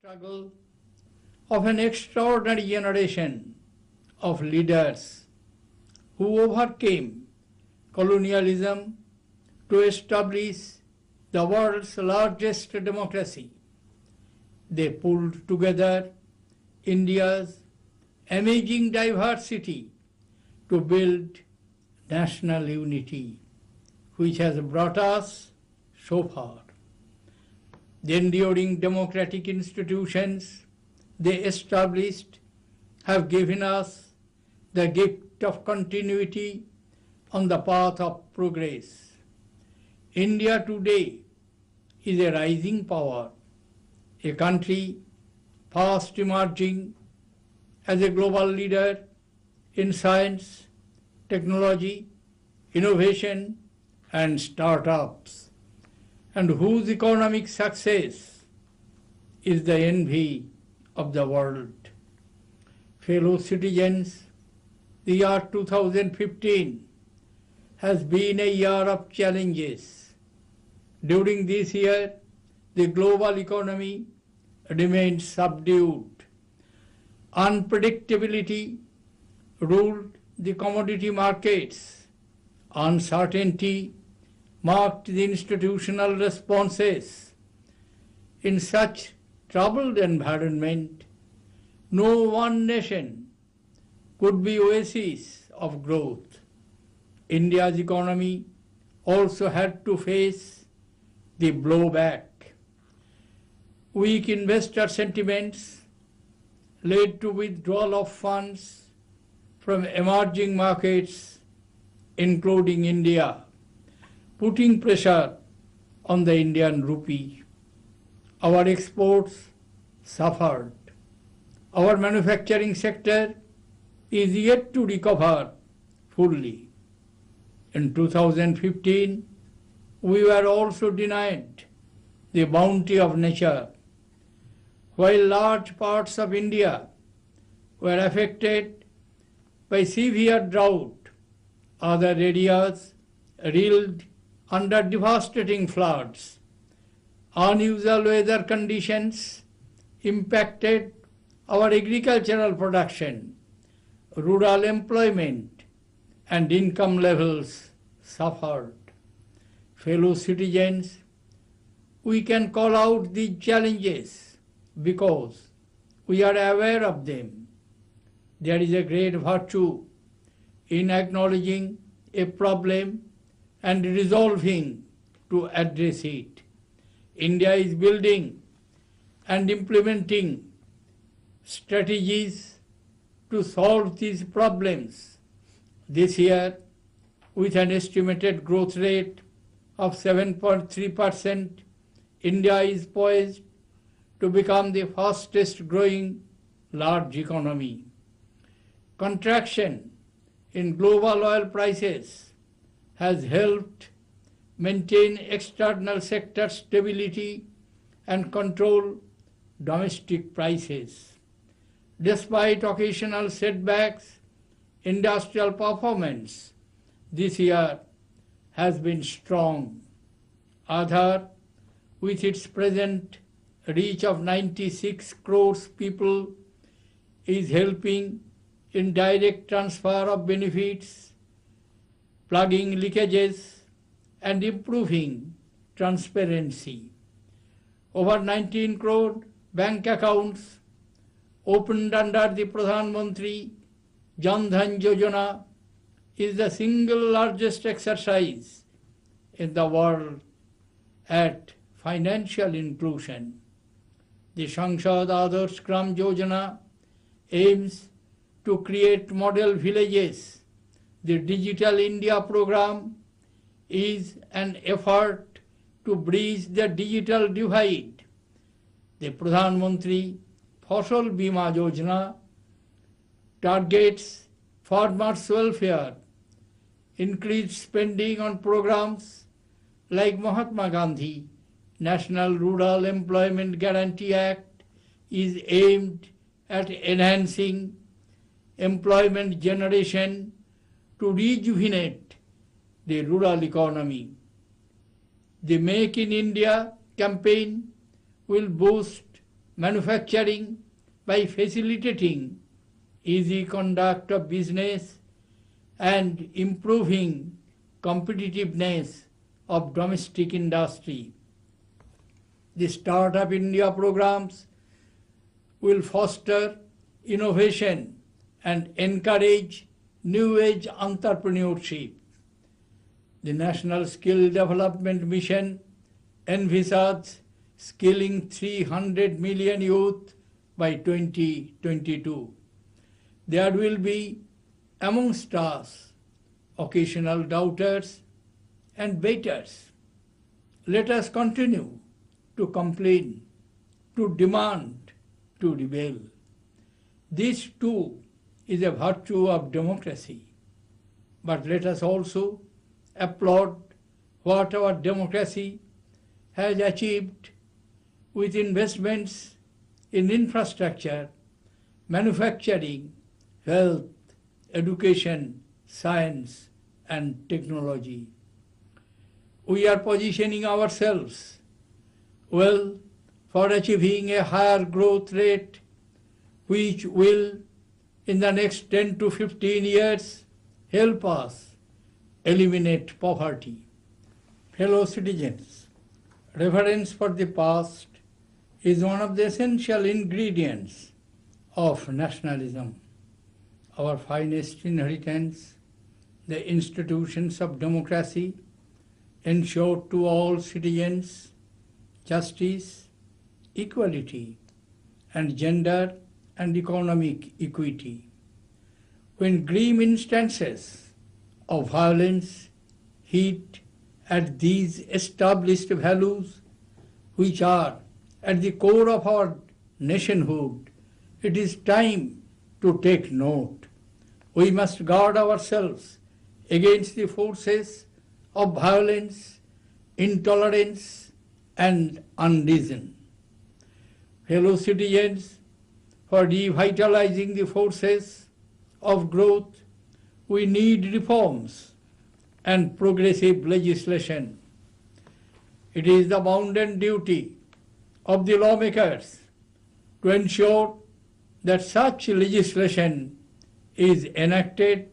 struggle of an extraordinary generation of leaders who overcame colonialism to establish the world's largest democracy. They pulled together India's amazing diversity to build national unity, which has brought us so far. The enduring democratic institutions they established have given us the gift of continuity on the path of progress. India today is a rising power, a country fast emerging as a global leader in science, technology, innovation, and startups, and whose economic success is the envy of the world. Fellow citizens, the year 2015 has been a year of challenges. During this year, the global economy remained subdued. Unpredictability ruled the commodity markets. Uncertainty marked the institutional responses. In such troubled environment, no one nation could be oasis of growth. India's economy also had to face the blowback. Weak investor sentiments led to withdrawal of funds from emerging markets, including India, putting pressure on the Indian rupee. Our exports suffered. Our manufacturing sector is yet to recover fully. In 2015, we were also denied the bounty of nature. While large parts of India were affected by severe drought, other areas reeled under devastating floods. Unusual weather conditions impacted our agricultural production, rural employment, and income levels suffered. Fellow citizens, we can call out these challenges because we are aware of them. There is a great virtue in acknowledging a problem and resolving to address it. India is building and implementing strategies to solve these problems. This year, with an estimated growth rate of 7.3%, India is poised to become the fastest growing large economy. Contraction in global oil prices has helped maintain external sector stability and control domestic prices. Despite occasional setbacks, industrial performance this year has been strong. Aadhaar, with its present reach of 96 crores people, is helping in direct transfer of benefits, plugging leakages, and improving transparency. Over 19 crore bank accounts opened under the Pradhan Mantri Jan Dhan Yojana is the single largest exercise in the world at financial inclusion. The Sangsad Adarsh Gram Yojana aims to create model villages. The Digital India program is an effort to bridge the digital divide. The Pradhan Mantri Fasal Bima Yojana targets farmers' welfare, increased spending on programs like Mahatma Gandhi National Rural Employment Guarantee Act is aimed at enhancing employment generation to rejuvenate the rural economy. The Make in India campaign will boost manufacturing by facilitating easy conduct of business and improving competitiveness of domestic industry. The Startup India programs will foster innovation and encourage new age entrepreneurship. The National Skill Development Mission envisages skilling 300 million youth by 2022. There will be amongst us occasional doubters and baiters. Let us continue to complain, to demand, to rebel. This too is a virtue of democracy. But let us also applaud what our democracy has achieved with investments in infrastructure, manufacturing, health, education, science, and technology. We are positioning ourselves well for achieving a higher growth rate, which will, in the next 10 to 15 years, help us eliminate poverty. Fellow citizens, reverence for the past is one of the essential ingredients of nationalism. Our finest inheritance, the institutions of democracy, ensure to all citizens justice, equality, and gender and economic equity. When grim instances of violence hit at these established values, which are at the core of our nationhood, it is time to take note. We must guard ourselves against the forces of violence, intolerance, and unreason. Fellow citizens, for revitalizing the forces of growth, we need reforms and progressive legislation. It is the bounden duty of the lawmakers to ensure that such legislation is enacted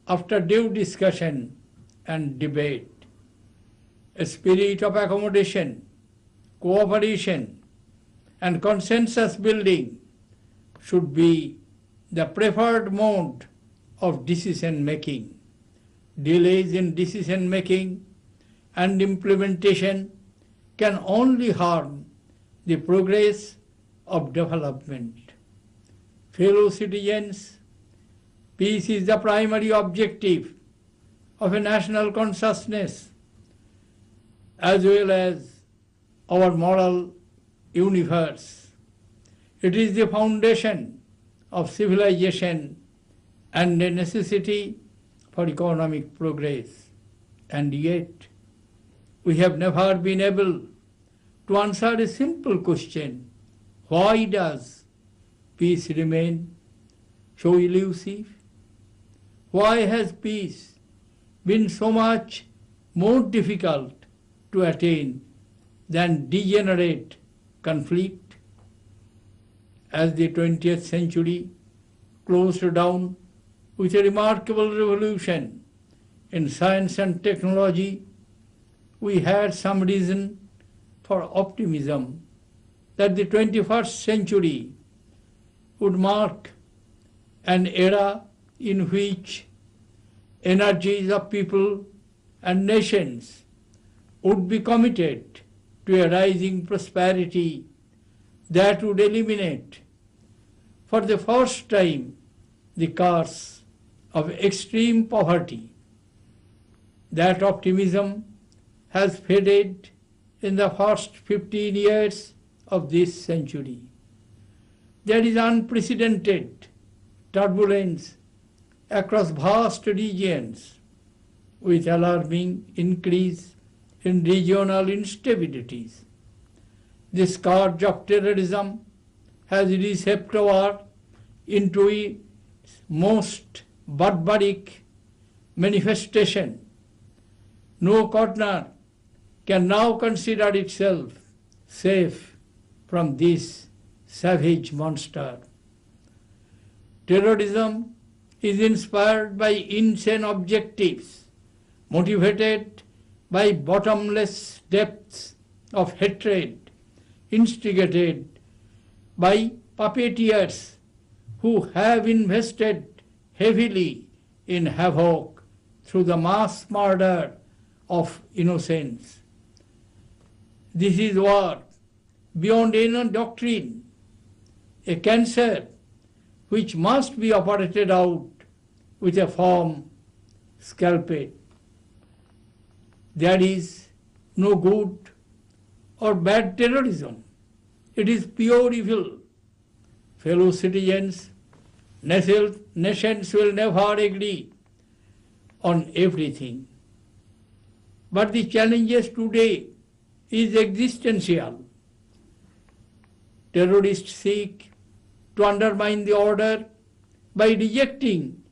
after due discussion and debate. A spirit of accommodation, cooperation, and consensus building should be the preferred mode of decision making. Delays in decision making and implementation can only harm the progress of development. Fellow citizens, peace is the primary objective of a national consciousness as well as our moral universe. It is the foundation of civilization and a necessity for economic progress. And yet, we have never been able to answer a simple question: why does peace remain so elusive? Why has peace been so much more difficult to attain than degenerate conflict? As the 20th century closed down with a remarkable revolution in science and technology, we had some reason for optimism that the 21st century would mark an era in which energies of people and nations would be committed to a rising prosperity that would eliminate, for the first time, the curse of extreme poverty. That optimism has faded in the first 15 years of this century. There is unprecedented turbulence across vast regions with alarming increase in regional instabilities. The scourge of terrorism has reshaped war into its most barbaric manifestation. No corner can now consider itself safe from this savage monster. Terrorism is inspired by insane objectives, motivated by bottomless depths of hatred, instigated by puppeteers who have invested heavily in havoc through the mass murder of innocents. This is war beyond any doctrine, a cancer which must be operated out with a firm scalpel. There is no good or bad terrorism. It is pure evil. Fellow citizens, nations will never agree on everything. But the challenges today is existential. Terrorists seek to undermine the order by rejecting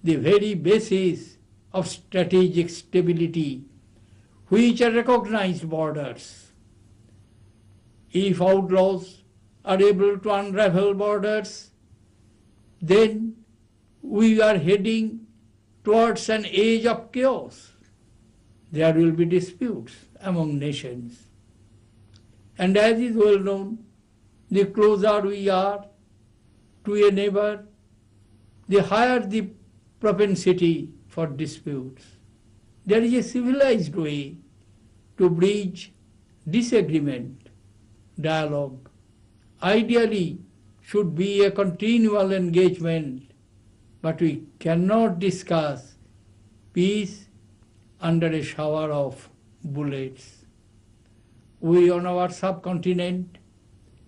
the very basis of strategic stability, which are recognized borders. If outlaws are able to unravel borders, then we are heading towards an age of chaos. There will be disputes among nations. And as is well known, the closer we are to a neighbor, the higher the propensity for disputes. There is a civilized way to bridge disagreement. Dialogue ideally should be a continual engagement, but we cannot discuss peace under a shower of bullets. We on our subcontinent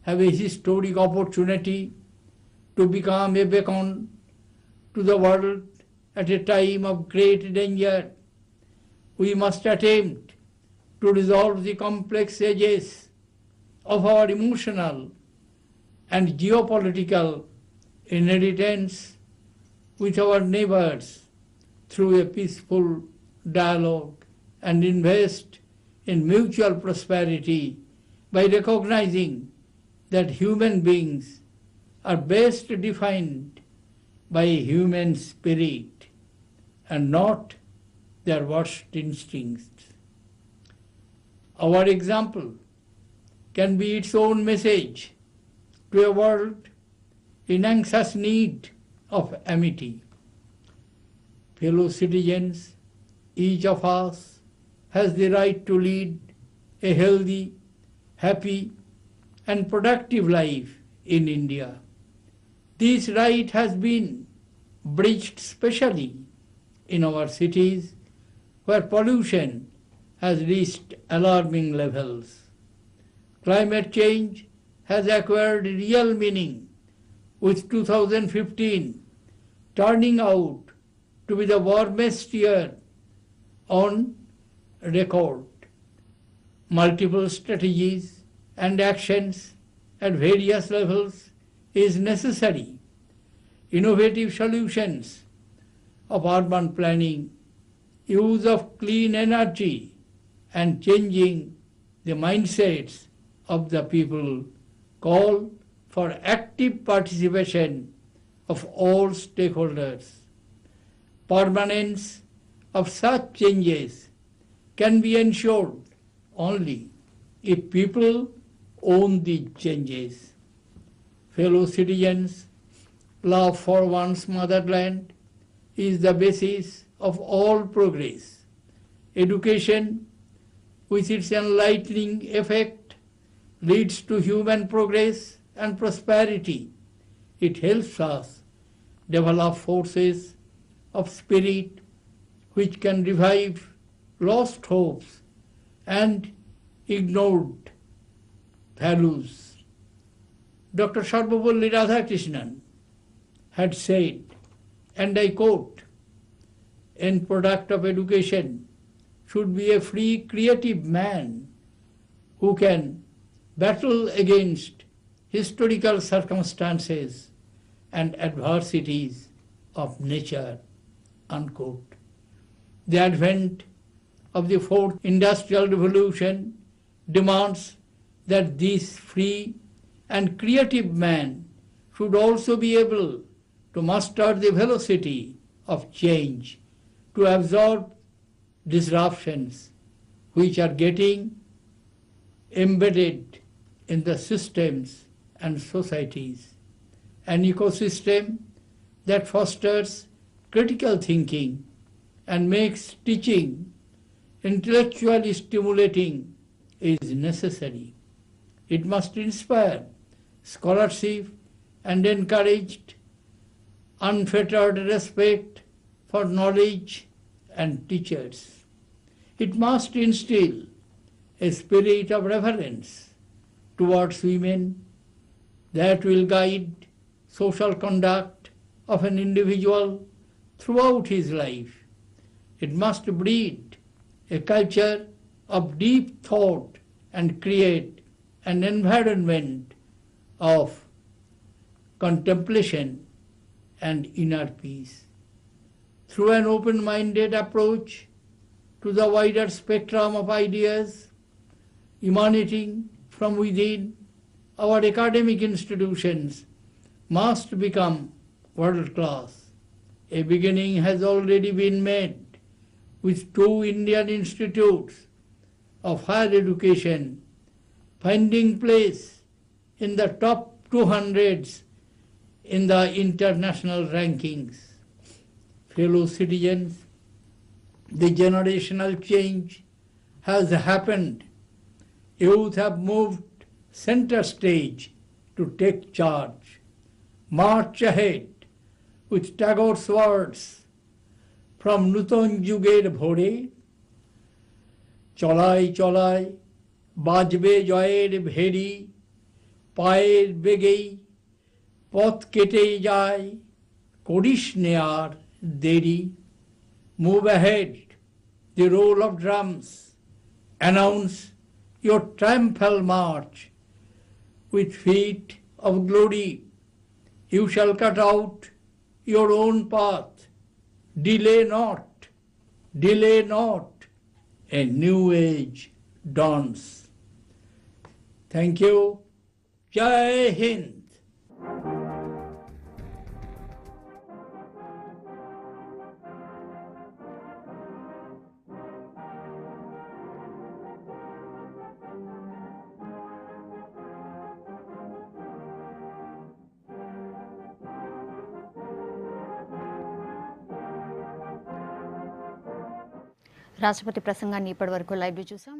have a historic opportunity to become a beacon to the world at a time of great danger. We must attempt to resolve the complex edges of our emotional and geopolitical inheritance with our neighbors through a peaceful dialogue and invest in mutual prosperity by recognizing that human beings are best defined by a human spirit and not their worst instincts. Our example can be its own message to a world in anxious need of amity. Fellow citizens, each of us has the right to lead a healthy, happy, and productive life in India. This right has been breached especially in our cities where pollution has reached alarming levels. Climate change has acquired real meaning, with 2015 turning out to be the warmest year on record. Multiple strategies and actions at various levels is necessary. Innovative solutions of urban planning, use of clean energy, and changing the mindsets of the people call for active participation of all stakeholders. Permanence of such changes can be ensured only if people own the changes. Fellow citizens, love for one's motherland is the basis of all progress. Education, with its enlightening effect, leads to human progress and prosperity. It helps us develop forces of spirit which can revive lost hopes and ignored values. Dr. Sarvapalli Radhakrishnan had said, and I quote, "End product of education should be a free, creative man who can battle against historical circumstances and adversities of nature," unquote. The advent of the fourth industrial revolution demands that this free and creative man should also be able to master the velocity of change, to absorb disruptions which are getting embedded in the systems and societies. An ecosystem that fosters critical thinking and makes teaching intellectually stimulating is necessary. It must inspire scholarship and encourage unfettered respect for knowledge and teachers. It must instill a spirit of reverence towards women that will guide social conduct of an individual throughout his life. It must breed a culture of deep thought and create an environment of contemplation and inner peace. Through an open-minded approach to the wider spectrum of ideas emanating from within, our academic institutions must become world-class. A beginning has already been made with 2 Indian institutes of higher education finding place in the top 200s in the international rankings. Fellow citizens, the generational change has happened. Youth have moved center stage to take charge. March ahead with Tagore's words from Nuton Juger Bhore, Cholai Cholai, Bajbe Joyer Bheri, Paer Begei, Poth Kete Jai, Kodish Near Deri, move ahead, the roll of drums, announce your triumphal march with feet of glory. You shall cut out your own path. Delay not, delay not. A new age dawns. Thank you. Jai Hind. రాష్ట్రపతి ప్రసంగాన్ని ఇప్పటివరకు లైవ్లో చూసాం.